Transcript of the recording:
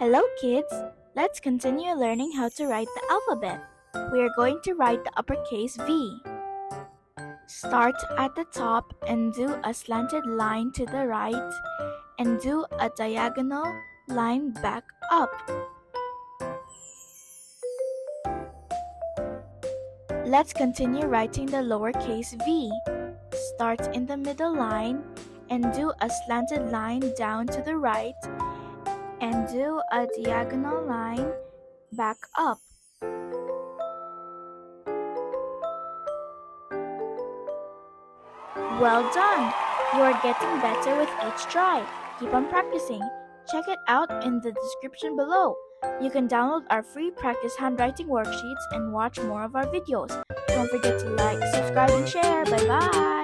Hello kids! Let's continue learning how to write the alphabet. We are going to write the uppercase V. Start at the top and do a slanted line to the right and do a diagonal line back up. Let's continue writing the lowercase v. Start in the middle line and do a slanted line down to the right and do a diagonal line back up. Well done! You are getting better with each try. Keep on practicing. Check it out in the description below. You can download our free practice handwriting worksheets and watch more of our videos. Don't forget to like, subscribe, and share. Bye-bye!